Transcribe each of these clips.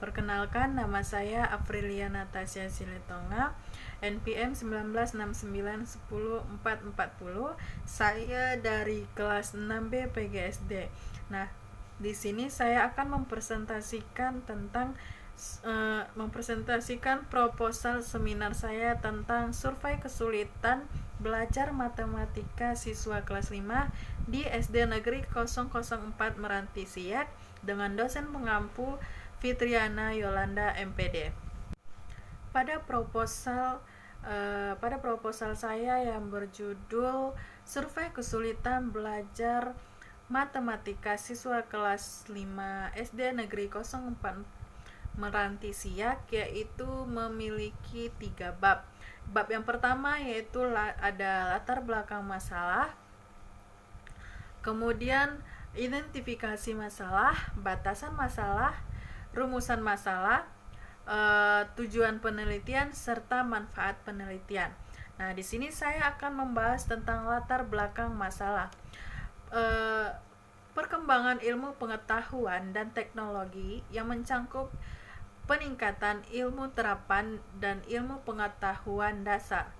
Perkenalkan, nama saya Aprilia Natasha Siletonga, NPM 1969104440. Saya dari kelas 6B PGSD. Nah, di sini saya akan mempresentasikan proposal seminar saya tentang survei kesulitan belajar matematika siswa kelas 5 di SD Negeri 004 Meranti Siak dengan dosen pengampu Fitriana Yolanda MPD. Pada proposal saya yang berjudul Survei Kesulitan Belajar Matematika Siswa Kelas 5 SD Negeri 04 Meranti Siak, yaitu memiliki 3 bab. Bab yang pertama yaitu ada latar belakang masalah, kemudian identifikasi masalah, batasan masalah, rumusan masalah, tujuan penelitian, serta manfaat penelitian. Nah, di sini saya akan membahas tentang latar belakang masalah. Perkembangan ilmu pengetahuan dan teknologi yang mencangkup peningkatan ilmu terapan dan ilmu pengetahuan dasar.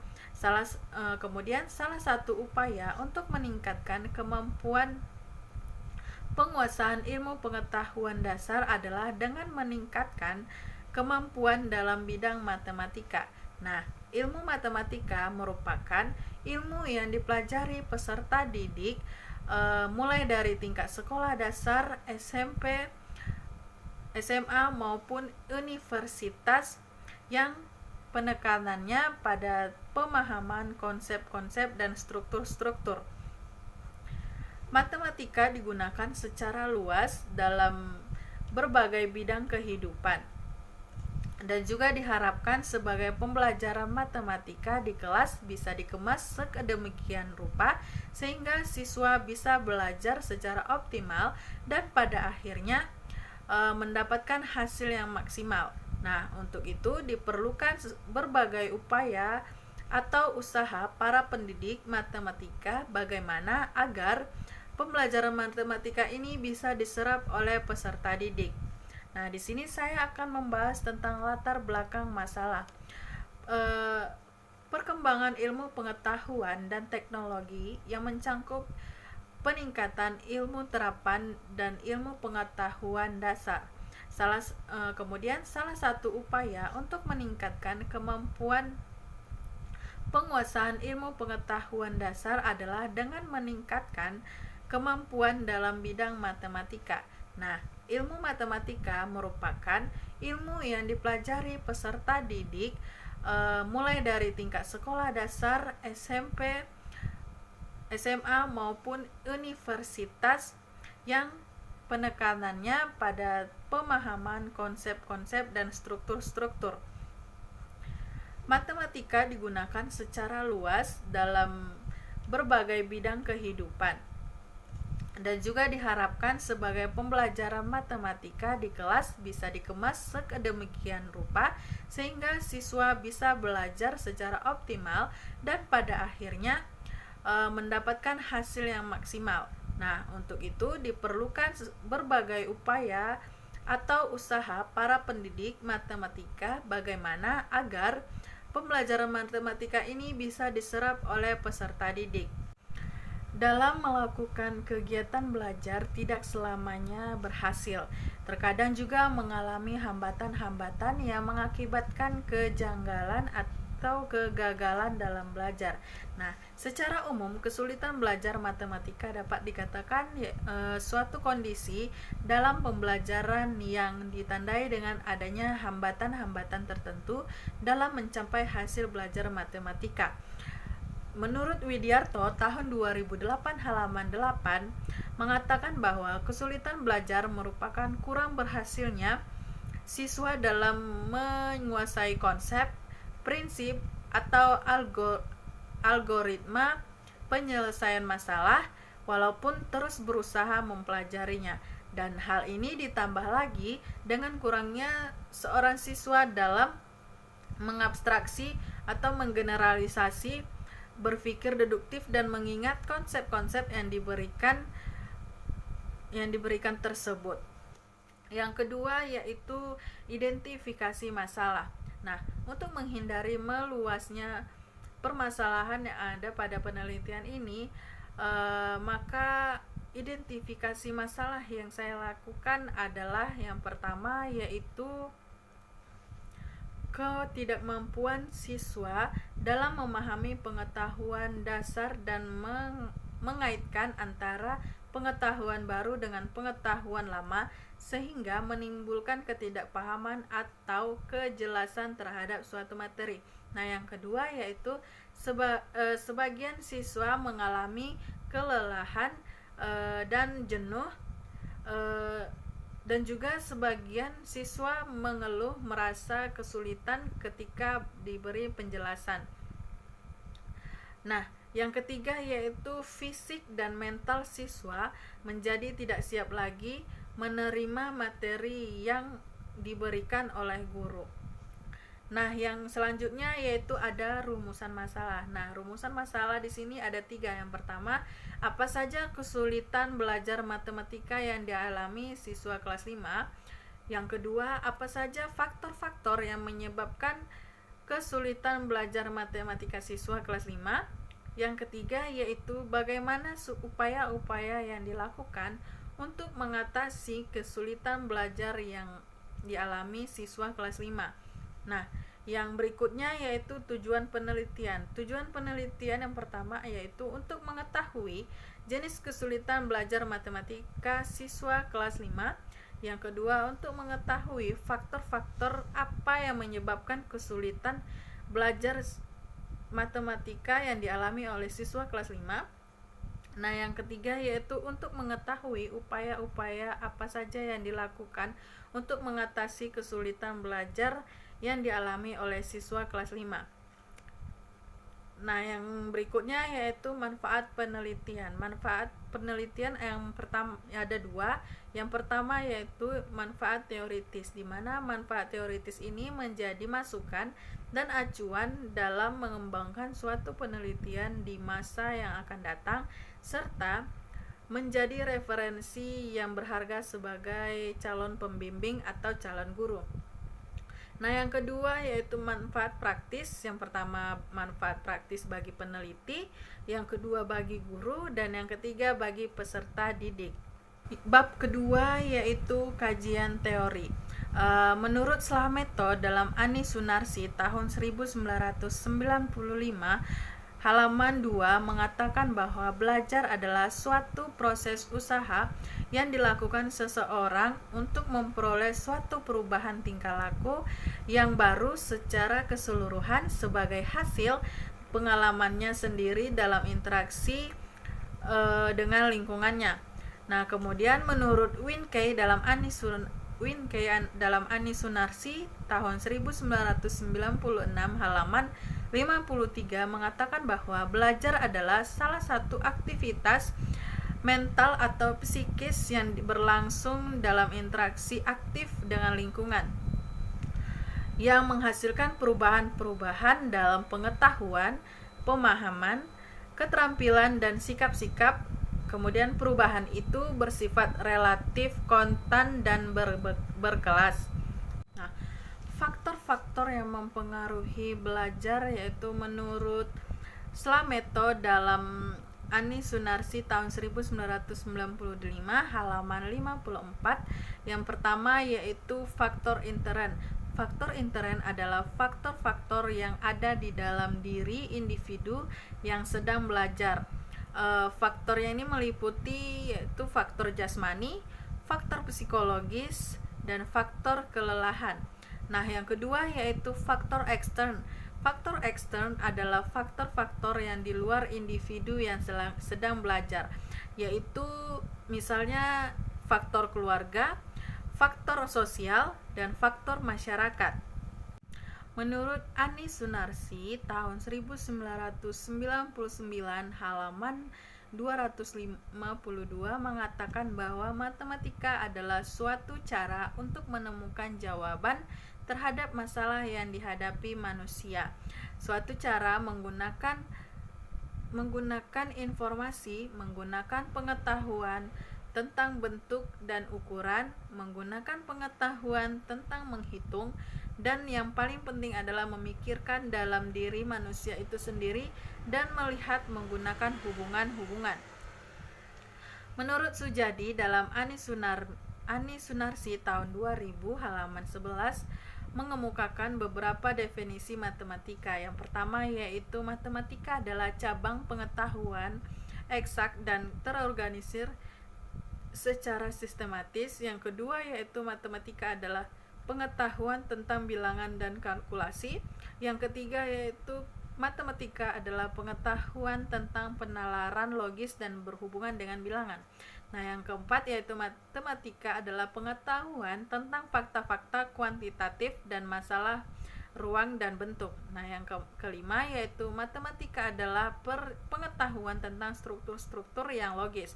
Kemudian salah satu upaya untuk meningkatkan kemampuan penguasaan ilmu pengetahuan dasar adalah dengan meningkatkan kemampuan dalam bidang matematika. Nah, ilmu matematika merupakan ilmu yang dipelajari peserta didik mulai dari tingkat sekolah dasar, SMP, SMA maupun universitas, yang penekanannya pada pemahaman konsep-konsep dan struktur-struktur. Matematika digunakan secara luas dalam berbagai bidang kehidupan dan juga diharapkan sebagai pembelajaran matematika di kelas bisa dikemas sedemikian rupa sehingga siswa bisa belajar secara optimal dan pada akhirnya mendapatkan hasil yang maksimal. Nah, untuk itu diperlukan berbagai upaya atau usaha para pendidik matematika bagaimana agar pembelajaran matematika ini bisa diserap oleh peserta didik. Nah, di sini saya akan membahas tentang latar belakang masalah. Perkembangan ilmu pengetahuan dan teknologi yang mencangkup peningkatan ilmu terapan dan ilmu pengetahuan dasar. Kemudian salah satu upaya untuk meningkatkan kemampuan penguasaan ilmu pengetahuan dasar adalah dengan meningkatkan kemampuan dalam bidang matematika. Nah, ilmu matematika merupakan ilmu yang dipelajari peserta didik mulai dari tingkat sekolah dasar, SMP, SMA maupun universitas, yang penekanannya pada pemahaman konsep-konsep dan struktur-struktur. Matematika digunakan secara luas dalam berbagai bidang kehidupan dan juga diharapkan sebagai pembelajaran matematika di kelas bisa dikemas sedemikian rupa sehingga siswa bisa belajar secara optimal dan pada akhirnya mendapatkan hasil yang maksimal. Nah, untuk itu diperlukan berbagai upaya atau usaha para pendidik matematika bagaimana agar pembelajaran matematika ini bisa diserap oleh peserta didik. Dalam melakukan kegiatan belajar tidak selamanya berhasil. Terkadang juga mengalami hambatan-hambatan yang mengakibatkan kejanggalan atau kegagalan dalam belajar. Nah, secara umum kesulitan belajar matematika dapat dikatakan suatu kondisi dalam pembelajaran yang ditandai dengan adanya hambatan-hambatan tertentu dalam mencapai hasil belajar matematika. Menurut Widiarto tahun 2008 halaman 8 mengatakan bahwa kesulitan belajar merupakan kurang berhasilnya siswa dalam menguasai konsep, prinsip, atau algoritma penyelesaian masalah walaupun terus berusaha mempelajarinya. Dan hal ini ditambah lagi dengan kurangnya seorang siswa dalam mengabstraksi atau menggeneralisasi, berpikir deduktif dan mengingat konsep-konsep yang diberikan tersebut. Yang kedua yaitu identifikasi masalah. Nah, untuk menghindari meluasnya permasalahan yang ada pada penelitian ini, maka identifikasi masalah yang saya lakukan adalah yang pertama yaitu ketidakmampuan siswa dalam memahami pengetahuan dasar dan mengaitkan antara pengetahuan baru dengan pengetahuan lama sehingga menimbulkan ketidakpahaman atau kejelasan terhadap suatu materi. Nah, yang kedua yaitu sebagian siswa mengalami kelelahan dan jenuh, dan juga sebagian siswa mengeluh merasa kesulitan ketika diberi penjelasan. Nah, yang ketiga yaitu fisik dan mental siswa menjadi tidak siap lagi menerima materi yang diberikan oleh guru. Nah, yang selanjutnya yaitu ada rumusan masalah. Nah, rumusan masalah di sini ada 3. Yang pertama, apa saja kesulitan belajar matematika yang dialami siswa kelas 5? Yang kedua, apa saja faktor-faktor yang menyebabkan kesulitan belajar matematika siswa kelas 5? Yang ketiga yaitu bagaimana upaya-upaya yang dilakukan untuk mengatasi kesulitan belajar yang dialami siswa kelas 5. Nah, yang berikutnya yaitu tujuan penelitian. Tujuan penelitian yang pertama yaitu untuk mengetahui jenis kesulitan belajar matematika siswa kelas 5. Yang kedua, untuk mengetahui faktor-faktor apa yang menyebabkan kesulitan belajar matematika yang dialami oleh siswa kelas 5. Nah, yang ketiga yaitu untuk mengetahui upaya-upaya apa saja yang dilakukan untuk mengatasi kesulitan belajar yang dialami oleh siswa kelas 5. Nah, yang berikutnya yaitu manfaat penelitian. Manfaat penelitian yang pertama ada 2. Yang pertama yaitu manfaat teoritis, di mana manfaat teoritis ini menjadi masukan dan acuan dalam mengembangkan suatu penelitian di masa yang akan datang, serta menjadi referensi yang berharga sebagai calon pembimbing atau calon guru. Nah, yang kedua yaitu manfaat praktis. Yang pertama manfaat praktis bagi peneliti, yang kedua bagi guru, dan yang ketiga bagi peserta didik. Bab kedua yaitu kajian teori. Menurut Slameto dalam Ani Sunarsi tahun 1995 halaman 2 mengatakan bahwa belajar adalah suatu proses usaha yang dilakukan seseorang untuk memperoleh suatu perubahan tingkah laku yang baru secara keseluruhan sebagai hasil pengalamannya sendiri dalam interaksi dengan lingkungannya. Nah, kemudian menurut Wincke dalam Ani Sunarsi tahun 1996 halaman 53 mengatakan bahwa belajar adalah salah satu aktivitas mental atau psikis yang berlangsung dalam interaksi aktif dengan lingkungan yang menghasilkan perubahan-perubahan dalam pengetahuan, pemahaman, keterampilan, dan sikap-sikap. Kemudian perubahan itu bersifat relatif, konstan, dan berkelas. Nah, faktor-faktor yang mempengaruhi belajar yaitu menurut Slameto dalam Ani Sunarsi tahun 1995 halaman 54. Yang pertama yaitu faktor intern. Faktor intern adalah faktor-faktor yang ada di dalam diri individu yang sedang belajar. Faktor yang ini meliputi yaitu faktor jasmani, faktor psikologis, dan faktor kelelahan. Nah, yang kedua yaitu faktor ekstern. Faktor ekstern adalah faktor-faktor yang di luar individu yang sedang belajar, yaitu misalnya faktor keluarga, faktor sosial, dan faktor masyarakat. Menurut Ani Sunarsi tahun 1999 halaman 252 mengatakan bahwa matematika adalah suatu cara untuk menemukan jawaban terhadap masalah yang dihadapi manusia. Suatu cara menggunakan informasi, menggunakan pengetahuan, tentang bentuk dan ukuran, menggunakan pengetahuan tentang menghitung, dan yang paling penting adalah memikirkan dalam diri manusia itu sendiri dan melihat menggunakan hubungan-hubungan. Menurut Sujadi dalam Ani Sunarsi tahun 2000 halaman 11 mengemukakan beberapa definisi matematika. Yang pertama yaitu matematika adalah cabang pengetahuan eksak dan terorganisir secara sistematis. Yang kedua yaitu matematika adalah pengetahuan tentang bilangan dan kalkulasi. Yang ketiga yaitu matematika adalah pengetahuan tentang penalaran logis dan berhubungan dengan bilangan. Nah, yang keempat yaitu matematika adalah pengetahuan tentang fakta-fakta kuantitatif dan masalah ruang dan bentuk. Nah, yang kelima yaitu matematika adalah pengetahuan tentang struktur-struktur yang logis.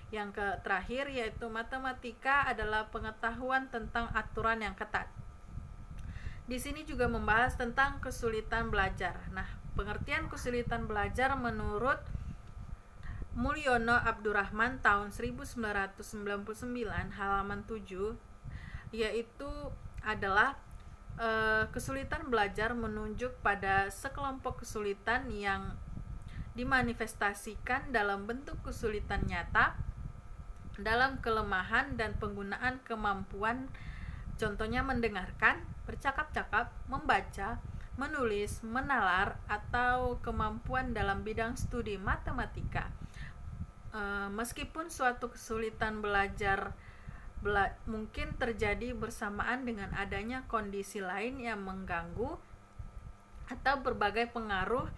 Yang terakhir yaitu matematika adalah pengetahuan tentang aturan yang ketat. Di sini juga membahas tentang kesulitan belajar. Nah, pengertian kesulitan belajar menurut Mulyono Abdurrahman tahun 1999 halaman 7 yaitu adalah kesulitan belajar menunjuk pada sekelompok kesulitan yang dimanifestasikan dalam bentuk kesulitan nyata, dalam kelemahan dan penggunaan kemampuan, contohnya mendengarkan, bercakap-cakap, membaca, menulis, menalar, atau kemampuan dalam bidang studi matematika. Meskipun suatu kesulitan belajar mungkin terjadi bersamaan dengan adanya kondisi lain yang mengganggu atau berbagai pengaruh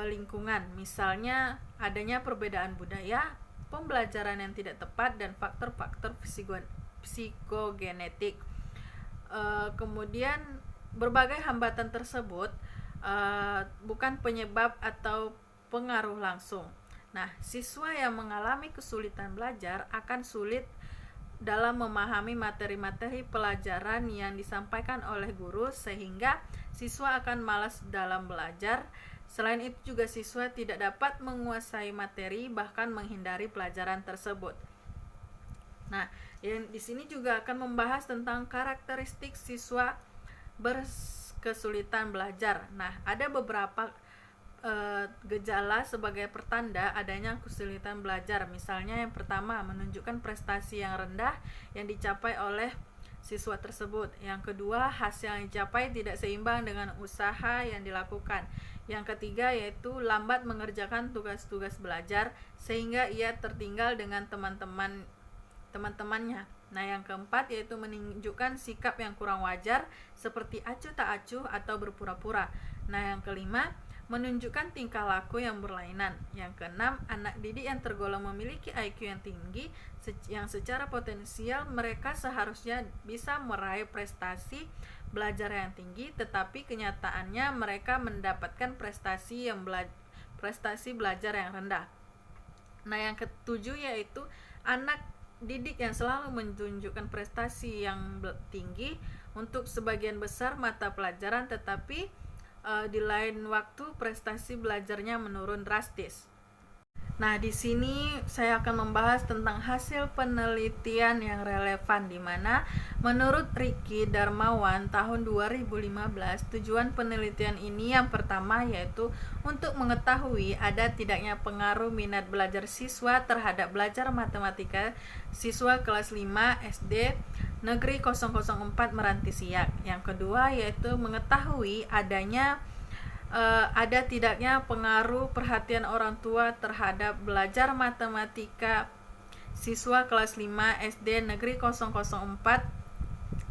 lingkungan, misalnya adanya perbedaan budaya, pembelajaran yang tidak tepat, dan faktor-faktor psikogenetik. Kemudian berbagai hambatan tersebut bukan penyebab atau pengaruh langsung. Nah, siswa yang mengalami kesulitan belajar akan sulit dalam memahami materi-materi pelajaran yang disampaikan oleh guru, sehingga siswa akan malas dalam belajar. Selain itu juga siswa tidak dapat menguasai materi, bahkan menghindari pelajaran tersebut. Nah, yang di sini juga akan membahas tentang karakteristik siswa berkesulitan belajar. Nah, ada beberapa gejala sebagai pertanda adanya kesulitan belajar. Misalnya yang pertama, menunjukkan prestasi yang rendah yang dicapai oleh siswa tersebut. Yang kedua, hasil yang dicapai tidak seimbang dengan usaha yang dilakukan. Yang ketiga yaitu lambat mengerjakan tugas-tugas belajar sehingga ia tertinggal dengan teman-temannya. Nah, yang keempat yaitu menunjukkan sikap yang kurang wajar seperti acuh tak acuh atau berpura-pura. Nah, yang kelima menunjukkan tingkah laku yang berlainan. Yang keenam, anak didik yang tergolong memiliki IQ yang tinggi yang secara potensial mereka seharusnya bisa meraih prestasi belajar yang tinggi, tetapi kenyataannya mereka mendapatkan prestasi belajar yang rendah. Nah, yang ketujuh yaitu anak didik yang selalu menunjukkan prestasi yang tinggi untuk sebagian besar mata pelajaran, tetapi di lain waktu prestasi belajarnya menurun drastis. Nah, di sini saya akan membahas tentang hasil penelitian yang relevan, di mana menurut Ricky Darmawan tahun 2015, tujuan penelitian ini yang pertama yaitu untuk mengetahui ada tidaknya pengaruh minat belajar siswa terhadap belajar matematika siswa kelas 5 SD Negeri 004 Meranti Siak. Yang kedua yaitu mengetahui ada tidaknya pengaruh perhatian orang tua terhadap belajar matematika siswa kelas 5 SD Negeri 004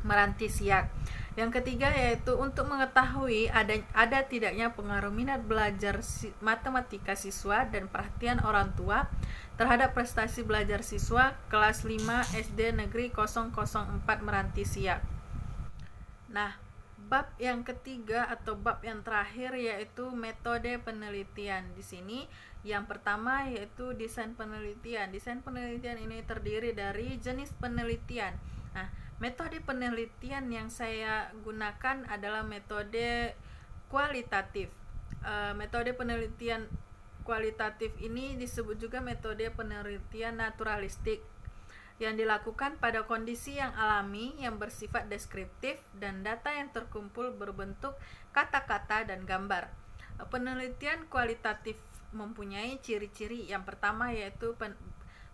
Meranti Siak. Yang ketiga yaitu untuk mengetahui ada tidaknya pengaruh minat belajar matematika siswa dan perhatian orang tua terhadap prestasi belajar siswa kelas 5 SD Negeri 004 Meranti Siak. Nah, bab yang ketiga atau bab yang terakhir yaitu metode penelitian. Di sini yang pertama yaitu desain penelitian. Desain penelitian ini terdiri dari jenis penelitian. Nah, metode penelitian yang saya gunakan adalah metode kualitatif. Metode penelitian kualitatif ini disebut juga metode penelitian naturalistik. yang dilakukan pada kondisi yang alami yang bersifat deskriptif dan data yang terkumpul berbentuk kata-kata dan gambar. Penelitian kualitatif mempunyai ciri-ciri. Yang pertama yaitu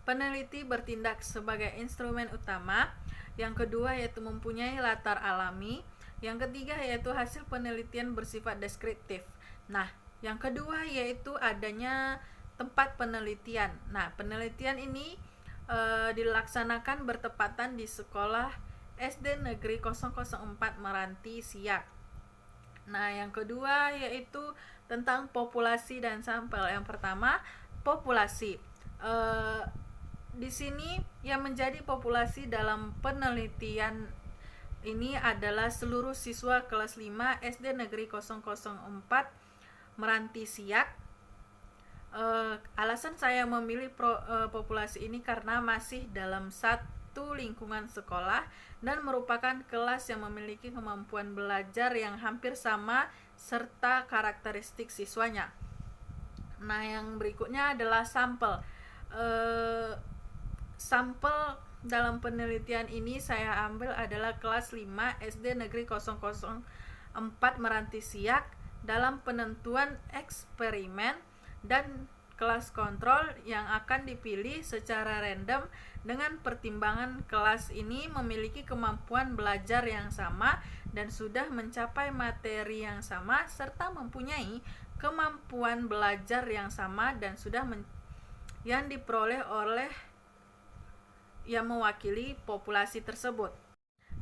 peneliti bertindak sebagai instrumen utama. Yang kedua yaitu mempunyai latar alami. Yang ketiga yaitu hasil penelitian bersifat deskriptif. Nah, yang kedua yaitu adanya tempat penelitian. Nah, penelitian ini dilaksanakan bertepatan di sekolah SD Negeri 004 Meranti Siak. Nah, yang kedua yaitu tentang populasi dan sampel. Yang pertama, populasi. Di sini yang menjadi populasi dalam penelitian ini adalah seluruh siswa kelas 5 SD Negeri 004 Meranti Siak. Alasan saya memilih populasi ini karena masih dalam satu lingkungan sekolah dan merupakan kelas yang memiliki kemampuan belajar yang hampir sama serta karakteristik siswanya. Nah, yang berikutnya adalah sampel. Sampel dalam penelitian ini saya ambil adalah kelas 5 SD Negeri 004 Meranti Siak dalam penentuan eksperimen dan kelas kontrol yang akan dipilih secara random dengan pertimbangan kelas ini memiliki kemampuan belajar yang sama dan sudah mencapai materi yang sama serta mempunyai kemampuan belajar yang sama dan sudah yang diperoleh oleh yang mewakili populasi tersebut.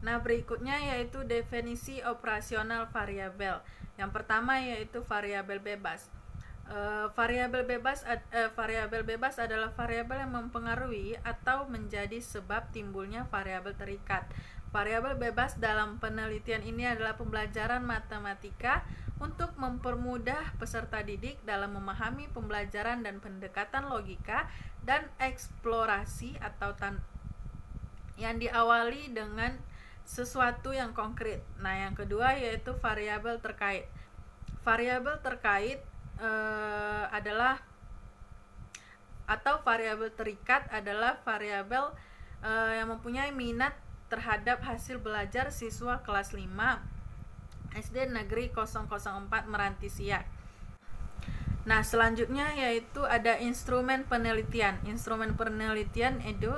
Nah, berikutnya yaitu definisi operasional variabel. Yang pertama yaitu variabel bebas. Variabel bebas adalah variabel yang mempengaruhi atau menjadi sebab timbulnya variabel terikat. Variabel bebas dalam penelitian ini adalah pembelajaran matematika untuk mempermudah peserta didik dalam memahami pembelajaran dan pendekatan logika dan eksplorasi atau yang diawali dengan sesuatu yang konkret. Nah, yang kedua yaitu variabel terkait. Variabel terkait adalah atau variabel terikat adalah variabel yang mempunyai minat terhadap hasil belajar siswa kelas 5 SD Negeri 004 Meranti Siak. Nah, selanjutnya yaitu ada instrumen penelitian. Instrumen penelitian itu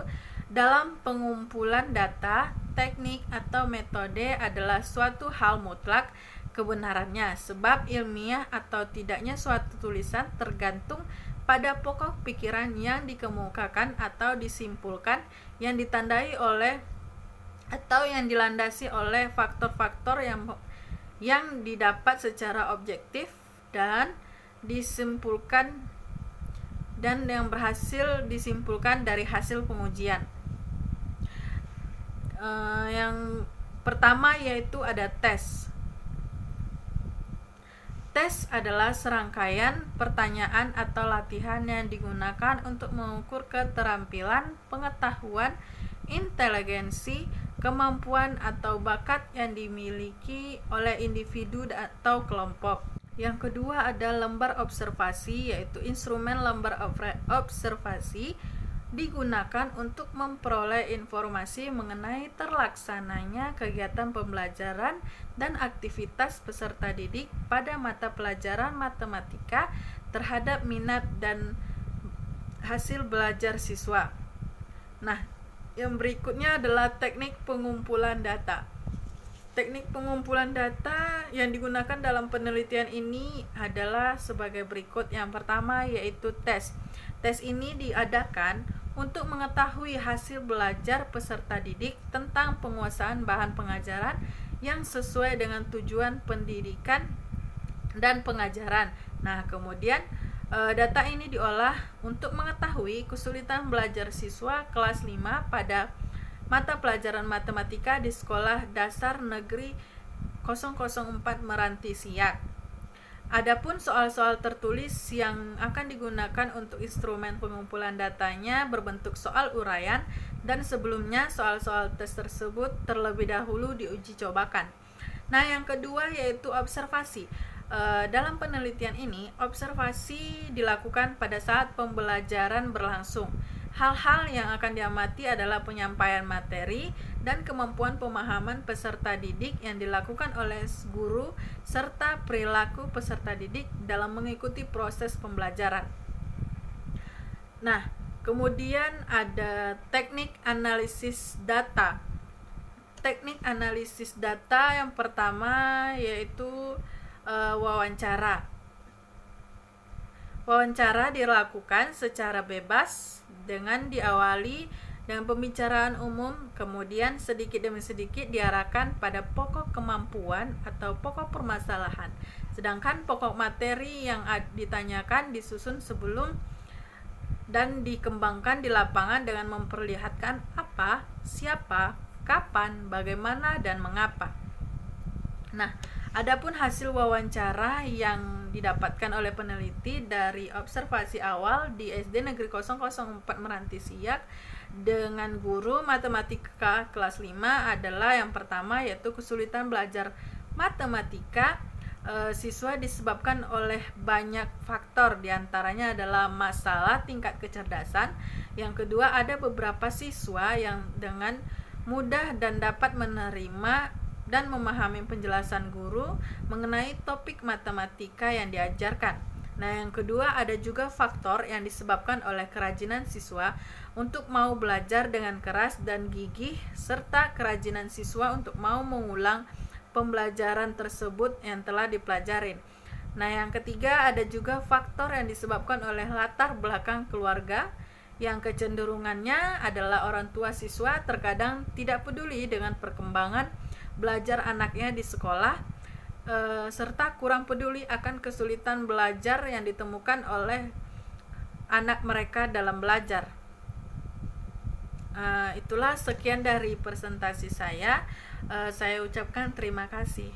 dalam pengumpulan data, teknik atau metode adalah suatu hal mutlak kebenarannya, sebab ilmiah atau tidaknya suatu tulisan tergantung pada pokok pikiran yang dikemukakan atau disimpulkan yang ditandai oleh atau yang dilandasi oleh faktor-faktor yang didapat secara objektif dan disimpulkan dan yang berhasil disimpulkan dari hasil pengujian. Yang pertama yaitu ada tes. Tes adalah serangkaian pertanyaan atau latihan yang digunakan untuk mengukur keterampilan, pengetahuan, inteligensi, kemampuan atau bakat yang dimiliki oleh individu atau kelompok. Yang kedua ada lembar observasi, yaitu instrumen lembar observasi digunakan untuk memperoleh informasi mengenai terlaksananya kegiatan pembelajaran dan aktivitas peserta didik pada mata pelajaran matematika terhadap minat dan hasil belajar siswa. Nah, yang berikutnya adalah teknik pengumpulan data. Teknik pengumpulan data yang digunakan dalam penelitian ini adalah sebagai berikut. Yang pertama yaitu tes. Tes ini diadakan untuk mengetahui hasil belajar peserta didik tentang penguasaan bahan pengajaran yang sesuai dengan tujuan pendidikan dan pengajaran. Nah, kemudian data ini diolah untuk mengetahui kesulitan belajar siswa kelas 5 pada mata pelajaran matematika di Sekolah Dasar Negeri 004 Meranti Siak. Adapun soal-soal tertulis yang akan digunakan untuk instrumen pengumpulan datanya berbentuk soal uraian dan sebelumnya soal-soal tes tersebut terlebih dahulu diuji cobakan. Nah, yang kedua yaitu observasi. Dalam penelitian ini, observasi dilakukan pada saat pembelajaran berlangsung. Hal-hal yang akan diamati adalah penyampaian materi dan kemampuan pemahaman peserta didik yang dilakukan oleh guru serta perilaku peserta didik dalam mengikuti proses pembelajaran. Nah, kemudian ada teknik analisis data. Teknik analisis data yang pertama yaitu wawancara. Wawancara dilakukan secara bebas dengan diawali dengan pembicaraan umum, kemudian sedikit demi sedikit diarahkan pada pokok kemampuan atau pokok permasalahan. Sedangkan pokok materi yang ditanyakan disusun sebelum dan dikembangkan di lapangan dengan memperlihatkan apa, siapa, kapan, bagaimana, dan mengapa. Nah, adapun hasil wawancara yang didapatkan oleh peneliti dari observasi awal di SD Negeri 004 Meranti Siak dengan guru matematika kelas 5 adalah yang pertama yaitu kesulitan belajar matematika. Siswa disebabkan oleh banyak faktor, diantaranya adalah masalah tingkat kecerdasan. Yang kedua, ada beberapa siswa yang dengan mudah dan dapat menerima dan memahami penjelasan guru mengenai topik matematika yang diajarkan. Nah, yang kedua, ada juga faktor yang disebabkan oleh kerajinan siswa untuk mau belajar dengan keras dan gigih, serta kerajinan siswa untuk mau mengulang pembelajaran tersebut yang telah dipelajarin. Nah, yang ketiga, ada juga faktor yang disebabkan oleh latar belakang keluarga, yang kecenderungannya adalah orang tua siswa terkadang tidak peduli dengan perkembangan belajar anaknya di sekolah, serta kurang peduli akan kesulitan belajar yang ditemukan oleh anak mereka dalam belajar. Itulah sekian dari presentasi saya. Saya ucapkan terima kasih.